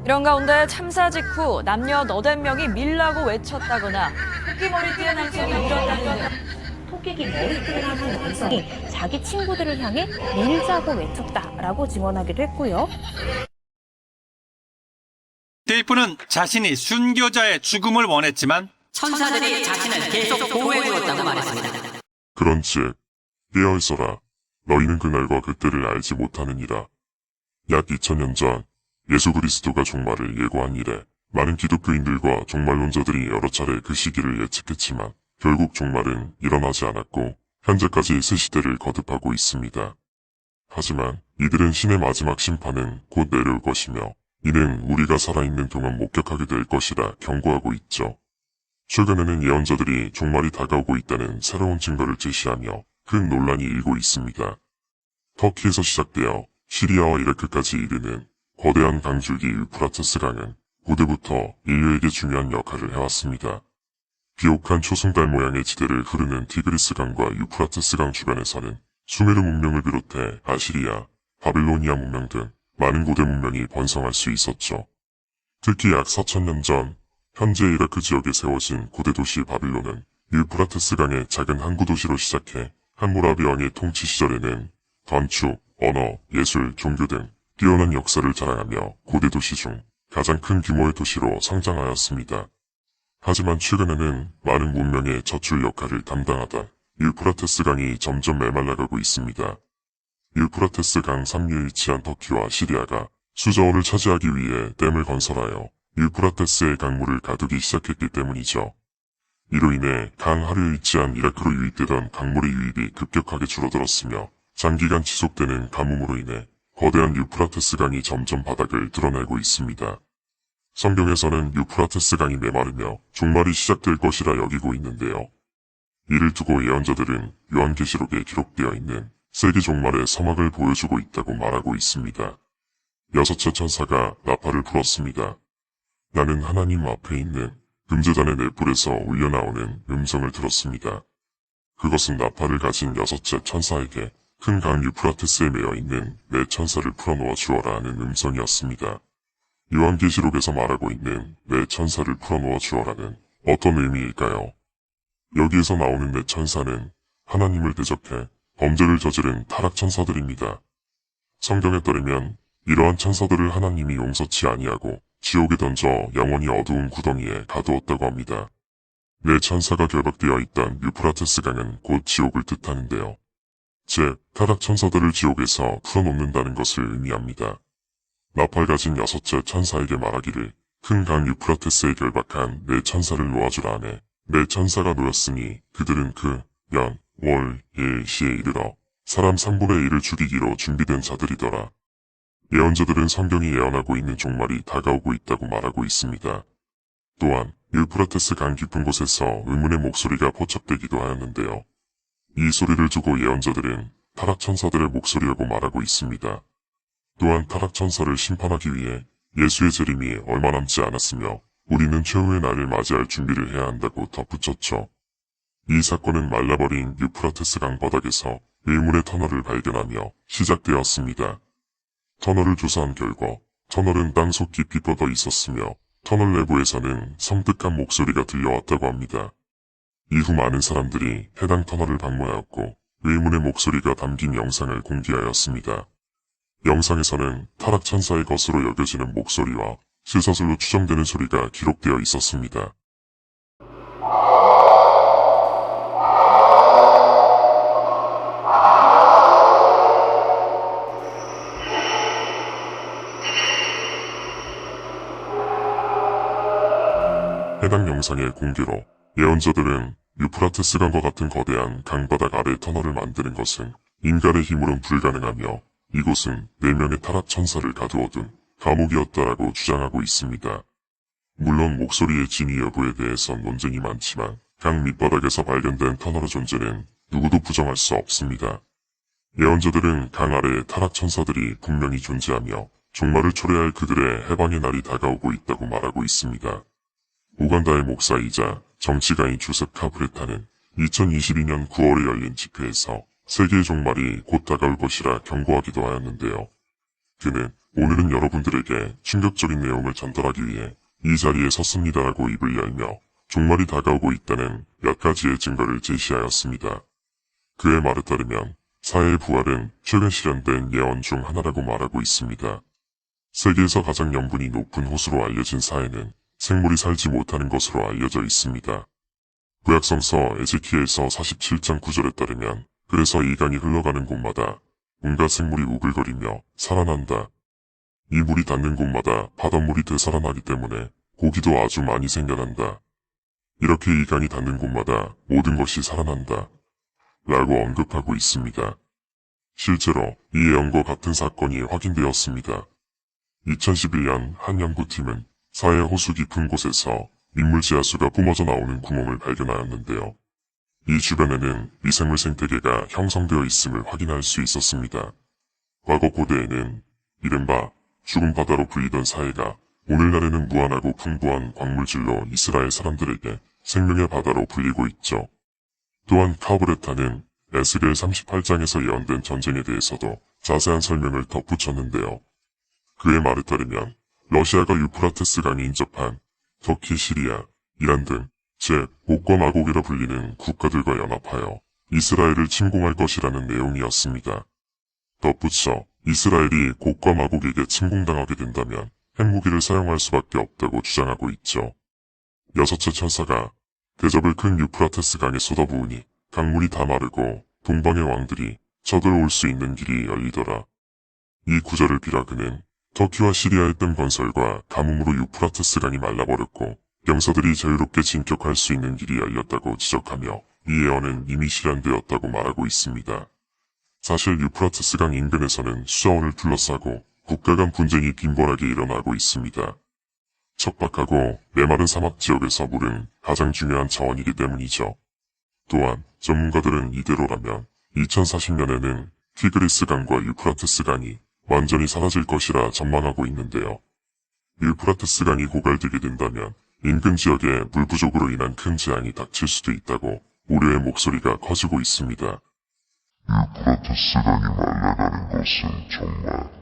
이런 가운데 참사 직후 남녀 8명이 밀라고 외쳤다거나 토끼머리 띠의 남성이 울었다는데 토끼기 머리띠를 한 남성이 자기 친구들을 향해 밀자고 외쳤다라고 증언하기도 했고요. 데이프는 자신이 순교자의 죽음을 원했지만 천사들이 자신을 계속 보호해주었다고 말했습니다. 그런즉 깨어있어라. 너희는 그날과 그때를 알지 못하느니라. 약 2000년 전 예수 그리스도가 종말을 예고한 이래 많은 기독교인들과 종말론자들이 여러 차례 그 시기를 예측했지만 결국 종말은 일어나지 않았고 현재까지 새 시대를 거듭하고 있습니다. 하지만 이들은 신의 마지막 심판은 곧 내려올 것이며 이는 우리가 살아있는 동안 목격하게 될 것이라 경고하고 있죠. 최근에는 예언자들이 종말이 다가오고 있다는 새로운 증거를 제시하며 큰 논란이 일고 있습니다. 터키에서 시작되어 시리아와 이라크까지 이르는 거대한 강줄기 유프라테스 강은 고대부터 인류에게 중요한 역할을 해왔습니다. 비옥한 초승달 모양의 지대를 흐르는 티그리스 강과 유프라테스 강 주변에서는 수메르 문명을 비롯해 아시리아, 바빌로니아 문명 등 많은 고대 문명이 번성할 수 있었죠. 특히 약 4000년 전 현재 이라크 지역에 세워진 고대 도시 바빌론은 유프라테스 강의 작은 항구 도시로 시작해 함무라비 왕의 통치 시절에는 건축, 언어, 예술, 종교 등 뛰어난 역사를 자랑하며 고대 도시 중 가장 큰 규모의 도시로 성장하였습니다. 하지만 최근에는 많은 문명의 젖줄 역할을 담당하다 유프라테스 강이 점점 메말라가고 있습니다. 유프라테스 강 상류에 위치한 터키와 시리아가 수저원을 차지하기 위해 댐을 건설하여 유프라테스의 강물을 가두기 시작했기 때문이죠. 이로 인해 강 하류에 위치한 이라크로 유입되던 강물의 유입이 급격하게 줄어들었으며 장기간 지속되는 가뭄으로 인해 거대한 유프라테스 강이 점점 바닥을 드러내고 있습니다. 성경에서는 유프라테스 강이 메마르며 종말이 시작될 것이라 여기고 있는데요. 이를 두고 예언자들은 요한계시록에 기록되어 있는 세계 종말의 서막을 보여주고 있다고 말하고 있습니다. 여섯째 천사가 나팔을 불었습니다. 나는 하나님 앞에 있는 금제단의 넷불에서 울려나오는 음성을 들었습니다. 그것은 나팔을 가진 여섯째 천사에게 큰 강 유프라테스에 매여 있는 네 천사를 풀어놓아 주어라 하는 음성이었습니다. 요한계시록에서 말하고 있는 네 천사를 풀어놓아 주어라는 어떤 의미일까요? 여기에서 나오는 네 천사는 하나님을 대적해 범죄를 저지른 타락 천사들입니다. 성경에 따르면 이러한 천사들을 하나님이 용서치 아니하고 지옥에 던져 영원히 어두운 구덩이에 가두었다고 합니다. 네 천사가 결박되어 있던 유프라테스 강은 곧 지옥을 뜻하는데요. 즉, 타락 천사들을 지옥에서 풀어놓는다는 것을 의미합니다. 나팔 가진 여섯째 천사에게 말하기를 큰 강 유프라테스에 결박한 네 천사를 놓아주라 하네. 네 천사가 놓였으니 그들은 그 연, 월, 일 시에 이르러 사람 3분의 1을 죽이기로 준비된 자들이더라. 예언자들은 성경이 예언하고 있는 종말이 다가오고 있다고 말하고 있습니다. 또한 유프라테스 강 깊은 곳에서 의문의 목소리가 포착되기도 하였는데요. 이 소리를 두고 예언자들은 타락천사들의 목소리라고 말하고 있습니다. 또한 타락천사를 심판하기 위해 예수의 재림이 얼마 남지 않았으며 우리는 최후의 날을 맞이할 준비를 해야 한다고 덧붙였죠. 이 사건은 말라버린 유프라테스 강 바닥에서 의문의 터널을 발견하며 시작되었습니다. 터널을 조사한 결과 터널은 땅속 깊이 뻗어 있었으며 터널 내부에서는 섬뜩한 목소리가 들려왔다고 합니다. 이후 많은 사람들이 해당 터널을 방문하였고 의문의 목소리가 담긴 영상을 공개하였습니다. 영상에서는 타락천사의 것으로 여겨지는 목소리와 쇠사슬로 추정되는 소리가 기록되어 있었습니다. 해당 영상의 공개로 예언자들은 유프라테스 강과 같은 거대한 강바닥 아래 터널을 만드는 것은 인간의 힘으로는 불가능하며 이곳은 4명의 타락 천사를 가두어둔 감옥이었다라고 주장하고 있습니다. 물론 목소리의 진위 여부에 대해선 논쟁이 많지만 강 밑바닥에서 발견된 터널의 존재는 누구도 부정할 수 없습니다. 예언자들은 강 아래에 타락 천사들이 분명히 존재하며 종말을 초래할 그들의 해방의 날이 다가오고 있다고 말하고 있습니다. 우간다의 목사이자 정치가인 주셉 카브레타는 2022년 9월에 열린 집회에서 세계의 종말이 곧 다가올 것이라 경고하기도 하였는데요. 그는 오늘은 여러분들에게 충격적인 내용을 전달하기 위해 이 자리에 섰습니다라고 입을 열며 종말이 다가오고 있다는 몇 가지의 증거를 제시하였습니다. 그의 말에 따르면 사회의 부활은 최근 실현된 예언 중 하나라고 말하고 있습니다. 세계에서 가장 염분이 높은 호수로 알려진 사해는 생물이 살지 못하는 것으로 알려져 있습니다. 구약성서 에제키엘서 47장 9절에 따르면 그래서 이 강이 흘러가는 곳마다 온갖 생물이 우글거리며 살아난다. 이 물이 닿는 곳마다 바닷물이 되살아나기 때문에 고기도 아주 많이 생겨난다. 이렇게 이 강이 닿는 곳마다 모든 것이 살아난다. 라고 언급하고 있습니다. 실제로 이 예언과 같은 사건이 확인되었습니다. 2011년 한 연구팀은 사해 호수 깊은 곳에서 민물 지하수가 뿜어져 나오는 구멍을 발견하였는데요. 이 주변에는 미생물 생태계가 형성되어 있음을 확인할 수 있었습니다. 과거 고대에는 이른바 죽은 바다로 불리던 사해가 오늘날에는 무한하고 풍부한 광물질로 이스라엘 사람들에게 생명의 바다로 불리고 있죠. 또한 카브레타는 에스겔 38장에서 예언된 전쟁에 대해서도 자세한 설명을 덧붙였는데요. 그의 말에 따르면 러시아가 유프라테스 강에 인접한 터키, 시리아, 이란 등 곡과 마곡이라 불리는 국가들과 연합하여 이스라엘을 침공할 것이라는 내용이었습니다. 덧붙여 이스라엘이 곡과 마곡에게 침공당하게 된다면 핵무기를 사용할 수밖에 없다고 주장하고 있죠. 여섯째 천사가 대접을 큰 유프라테스 강에 쏟아부으니 강물이 다 마르고 동방의 왕들이 쳐들어올 수 있는 길이 열리더라. 이 구절을 빌어 그는 터키와 시리아의 뜸 건설과 가뭄으로 유프라테스 강이 말라버렸고 병사들이 자유롭게 진격할 수 있는 길이 열렸다고 지적하며 이 예언은 이미 실현되었다고 말하고 있습니다. 사실 유프라테스 강 인근에서는 수자원을 둘러싸고 국가 간 분쟁이 빈번하게 일어나고 있습니다. 척박하고 메마른 사막 지역에서 물은 가장 중요한 자원이기 때문이죠. 또한 전문가들은 이대로라면 2040년에는 티그리스 강과 유프라테스 강이 완전히 사라질 것이라 전망하고 있는데요. 유프라테스 강이 고갈되게 된다면 인근 지역에 물 부족으로 인한 큰 재앙이 닥칠 수도 있다고 우려의 목소리가 커지고 있습니다. 유프라테스 강이 말라가는 것은 정말